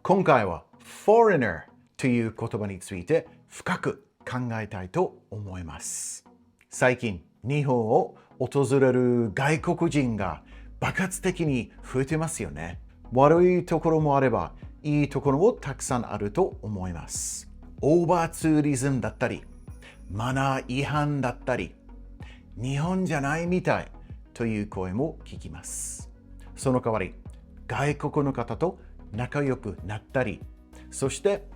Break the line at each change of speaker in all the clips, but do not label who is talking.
今回は foreigner という言葉について深く考えたいと思います。最近、日本を訪れる外国人が爆発的に増えてますよね。悪いところもあれば、いいところもたくさんあると思います。オーバーツーリズムだったり、マナー違反だったり、日本じゃないみたいという声も聞きます。その代わり、外国の方と仲良くなったり、そして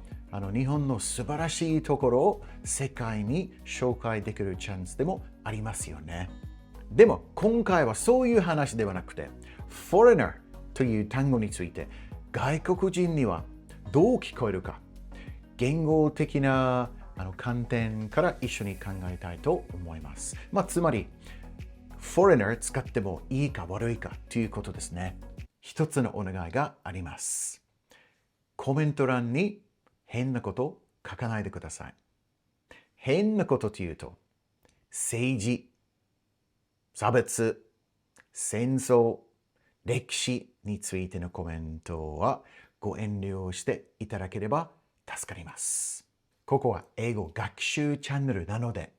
日本の素晴らしいところを世界に紹介できるチャンスでもありますよね。でも今回はそういう話ではなくて、foreigner という単語について外国人にはどう聞こえるか、言語的な観点から一緒に考えたいと思います。つまり、foreigner 使ってもいいか悪いかということですね。一つのお願いがあります。コメント欄に変なこと書かないでください。変なことというと、政治、差別、戦争、歴史についてのコメントはご遠慮していただければ助かります。ここは英語学習チャンネルなので、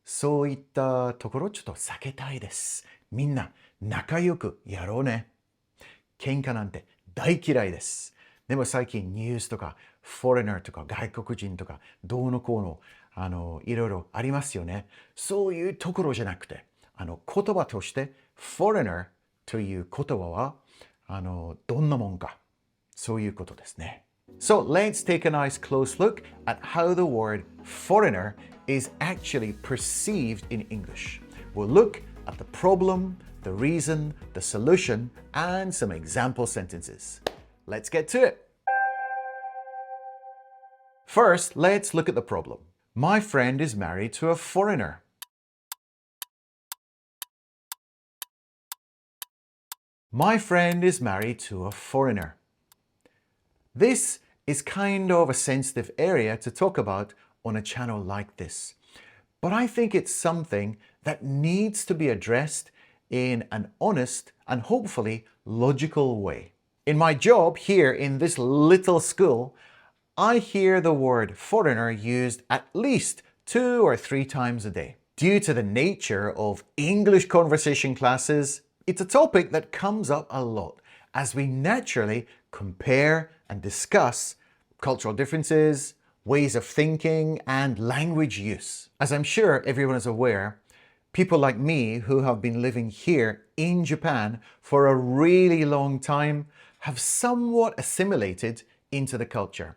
そういったところちょっと避けたいです。みんな仲良くやろうね。喧嘩なんて大嫌いです。でも最近ニュースとか、フォレナーとか外国人とか、どうのこうの、いろいろありますよね。そういうところじゃなくて、言葉として、foreigner という言葉は、どんなもんか。そういうことですね。So let's take a nice close look at how the word foreigner is actually perceived in English. We'll look at the problem, the reason, the solution, and some example sentences. Let's get to it. First, let's look at the problem. My friend is married to a foreigner. My friend is married to a foreigner. This is kind of a sensitive area to talk about on a channel like this. But I think it's something that needs to be addressed in an honest and hopefully logical way. In my job here in this little school, I hear the word foreigner used at least 2 or 3 times a day. Due to the nature of English conversation classes, it's a topic that comes up a lot as we naturally compare and discuss cultural differences, ways of thinking, and language use. As I'm sure everyone is aware, people like me who have been living here in Japan for a really long time have somewhat assimilated into the culture.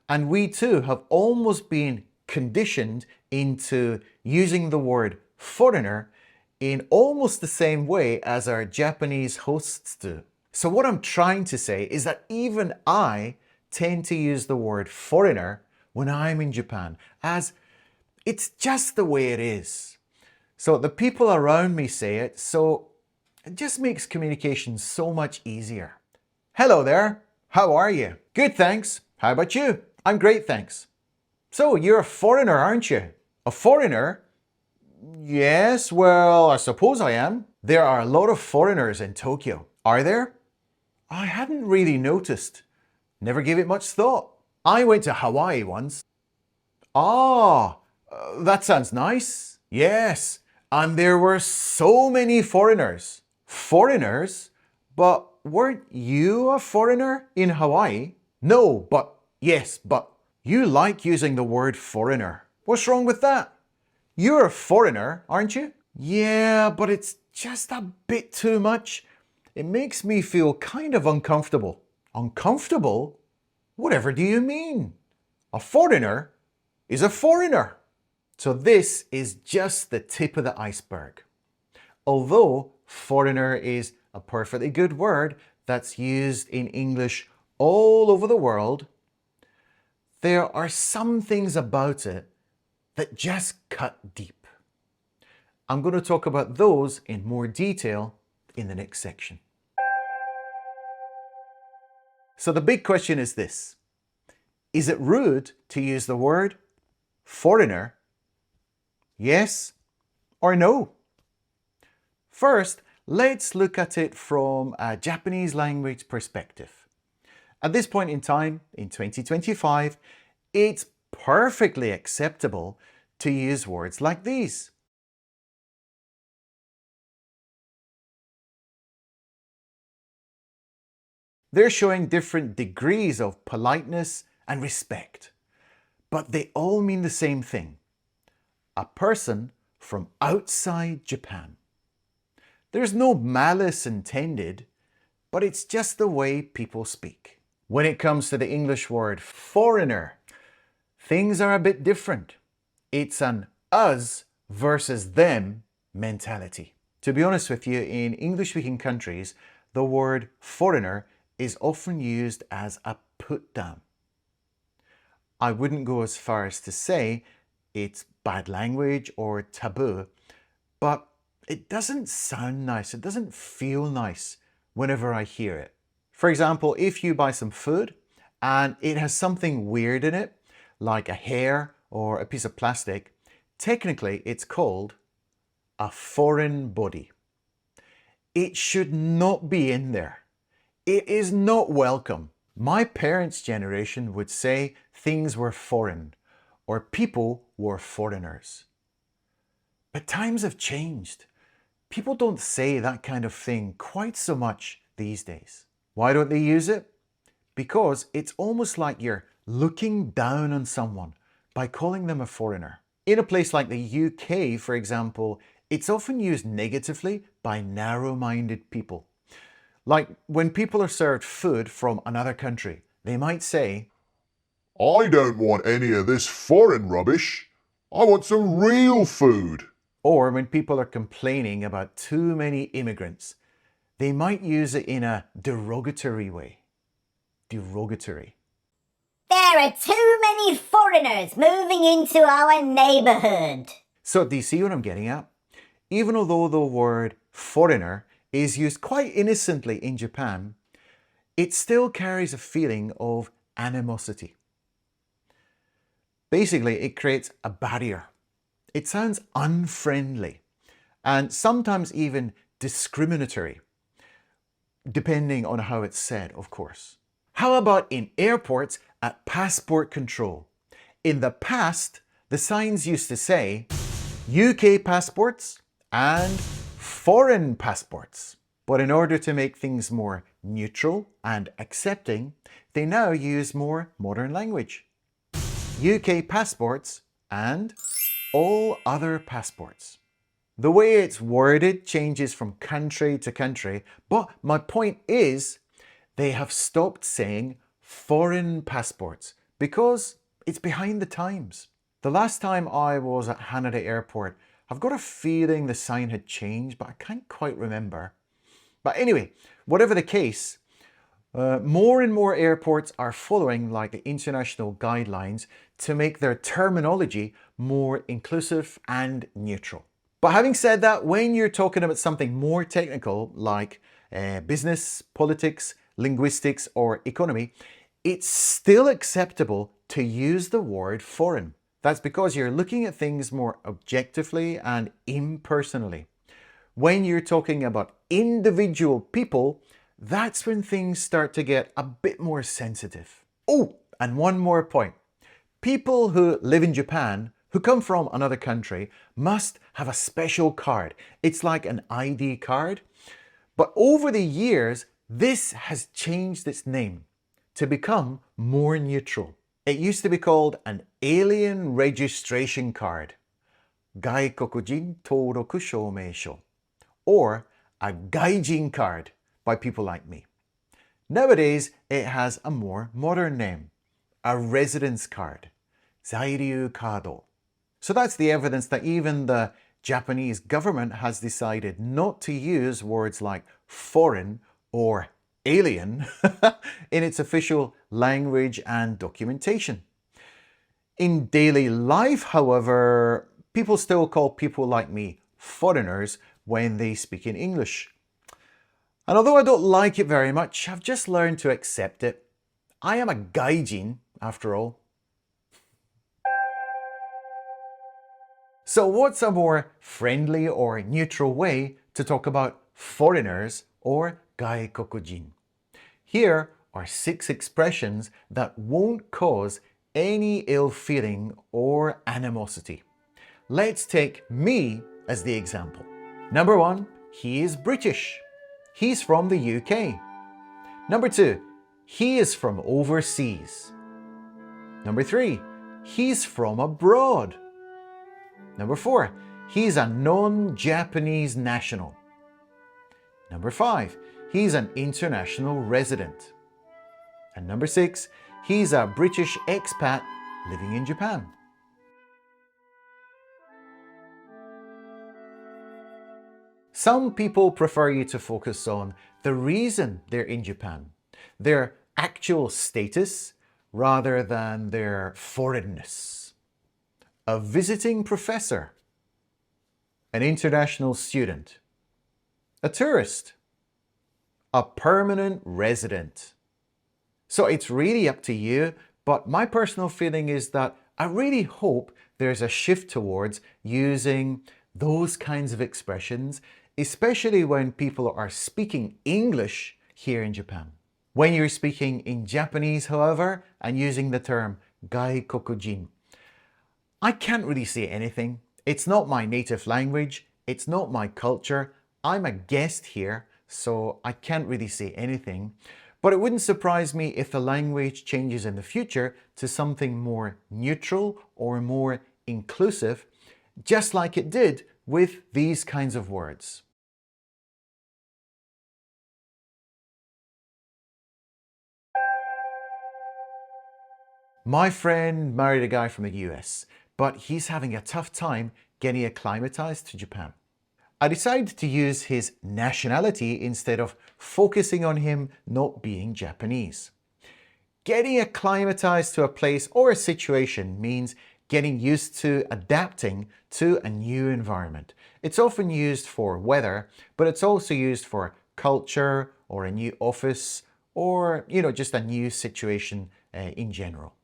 And we too have almost been conditioned into using the word foreigner in almost the same way as our Japanese hosts do. So what I'm trying to say is that even I tend to use the word foreigner when I'm in Japan, as it's just the way it is. So the people around me say it, so it just makes communication so much easier. Hello there, how are you? Good, thanks. How about you? I'm great, thanks. So you're a foreigner, aren't you? A foreigner? Yes, well, I suppose I am. There are a lot of foreigners in Tokyo. Are there? I hadn't really noticed. Never gave it much thought. I went to Hawaii once. Ah, that sounds nice. Yes, and there were so many foreigners. Foreigners? But weren't you a foreigner in Hawaii? No, but yes, but you like using the word foreigner. What's wrong with that? You're a foreigner, aren't you? Yeah, but it's just a bit too much. It makes me feel kind of uncomfortable. Uncomfortable? Whatever do you mean? A foreigner is a foreigner. So this is just the tip of the iceberg. Although foreigner is a perfectly good word that's used in English all over the world, there are some things about it that just cut deep. I'm going to talk about those in more detail in the next section. So the big question is this. Is it rude to use the word foreigner? Yes or no? First, let's look at it from a Japanese language perspective. At this point in time, in 2025, it's perfectly acceptable to use words like these. They're showing different degrees of politeness and respect, but they all mean the same thing: a person from outside Japan. There's no malice intended, but it's just the way people speak. When it comes to the English word foreigner, things are a bit different. It's an us versus them mentality. To be honest with you, in English-speaking countries, the word foreigner is often used as a put-down. I wouldn't go as far as to say it's bad language or taboo, but it doesn't sound nice. It doesn't feel nice whenever I hear it. For example, if you buy some food and it has something weird in it, like a hair or a piece of plastic, technically it's called a foreign body. It should not be in there. It is not welcome. My parents' generation would say things were foreign or people were foreigners. But times have changed. People don't say that kind of thing quite so much these days. Why don't they use it? Because it's almost like you're looking down on someone by calling them a foreigner. In a place like the UK, for example, it's often used negatively by narrow-minded people. Like when people are served food from another country, they might say,
I don't want any of this foreign rubbish. I want some real food.
Or when people are complaining about too many immigrants, they might use it in a derogatory way. Derogatory.
There are too many foreigners moving into our neighborhood.
So do you see what I'm getting at? Even although the word foreigner is used quite innocently in Japan, it still carries a feeling of animosity. Basically, it creates a barrier. It sounds unfriendly and sometimes even discriminatory, depending on how it's said, of course. How about in airports at passport control? In the past, the signs used to say UK passports and foreign passports. But in order to make things more neutral and accepting, they now use more modern language. UK passports and all other passports. The way it's worded changes from country to country, but my point is they have stopped saying foreign passports because it's behind the times. The last time I was at Haneda Airport, I've got a feeling the sign had changed, but I can't quite remember. But anyway, whatever the case, more and more airports are following like the international guidelines to make their terminology more inclusive and neutral. But having said that, when you're talking about something more technical like business, politics, linguistics, or economy, it's still acceptable to use the word foreign. That's because you're looking at things more objectively and impersonally. When you're talking about individual people, that's when things start to get a bit more sensitive. Oh, and one more point. People who live in Japan, who come from another country, must have a special card. It's like an ID card. But over the years, this has changed its name to become more neutral. It used to be called an alien registration card, Gaikokujin Toroku Shoumeisho, or a Gaijin card by people like me. Nowadays, it has a more modern name, a residence card, Zairyu Kado. So that's the evidence that even the Japanese government has decided not to use words like foreign or alien in its official language and documentation. In daily life, however, people still call people like me foreigners when they speak in English. And although I don't like it very much, I've just learned to accept it. I am a gaijin, after all. So what's a more friendly or neutral way to talk about foreigners or gaikokujin? Here are 6 expressions that won't cause any ill feeling or animosity. Let's take me as the example. Number 1, he is British. He's from the UK. Number 2, he is from overseas. Number 3, he's from abroad. Number 4, he's a non-Japanese national. Number 5, he's an international resident. And number 6, he's a British expat living in Japan. Some people prefer you to focus on the reason they're in Japan, their actual status, rather than their foreignness. A visiting professor, an international student, a tourist, a permanent resident. So it's really up to you, but my personal feeling is that I really hope there's a shift towards using those kinds of expressions, especially when people are speaking English here in Japan. When you're speaking in Japanese, however, and using the term gaikokujin, I can't really say anything. It's not my native language. It's not my culture. I'm a guest here, so I can't really say anything. But it wouldn't surprise me if the language changes in the future to something more neutral or more inclusive, just like it did with these kinds of words. My friend married a guy from the US, but he's having a tough time getting acclimatized to Japan. I decided to use his nationality instead of focusing on him not being Japanese. Getting acclimatized to a place or a situation means getting used to adapting to a new environment. It's often used for weather, but it's also used for culture or a new office or, just a new situation in general.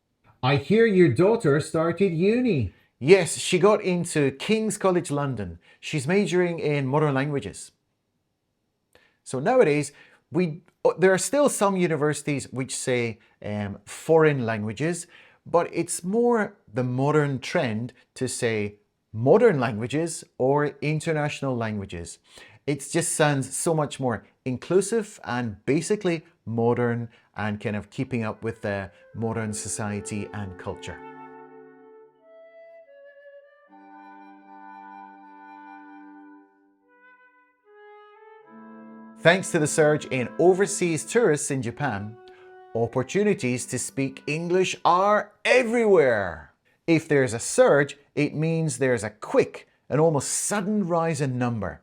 I hear your daughter started uni.
Yes, she got into King's College London. She's majoring in modern languages. So nowadays, there are still some universities which say foreign languages, but it's more the modern trend to say modern languages or international languages. It just sounds so much more inclusive and basically modern and kind of keeping up with the modern society and culture. Thanks to the surge in overseas tourists in Japan, opportunities to speak English are everywhere. If there's a surge, it means there's a quick and almost sudden rise in number.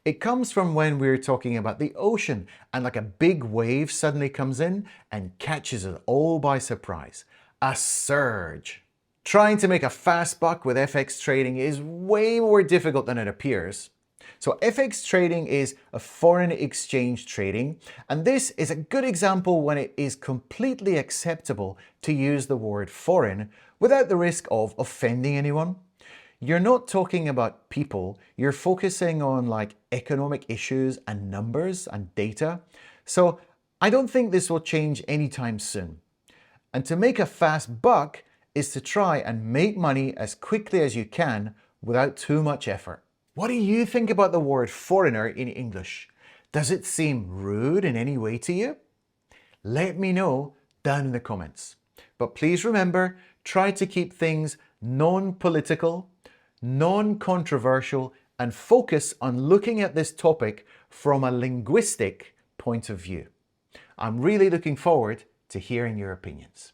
It comes from when we're talking about the ocean and like a big wave suddenly comes in and catches us all by surprise. A surge. Trying to make a fast buck with FX trading is way more difficult than it appears. So FX trading is a foreign exchange trading, and this is a good example when it is completely acceptable to use the word foreign without the risk of offending anyone. You're not talking about people, you're focusing on like economic issues and numbers and data. So I don't think this will change anytime soon. And to make a fast buck is to try and make money as quickly as you can without too much effort. What do you think about the word foreigner in English? Does it seem rude in any way to you? Let me know down in the comments. But please remember, try to keep things non-political, non-controversial, and focus on looking at this topic from a linguistic point of view. I'm really looking forward to hearing your opinions.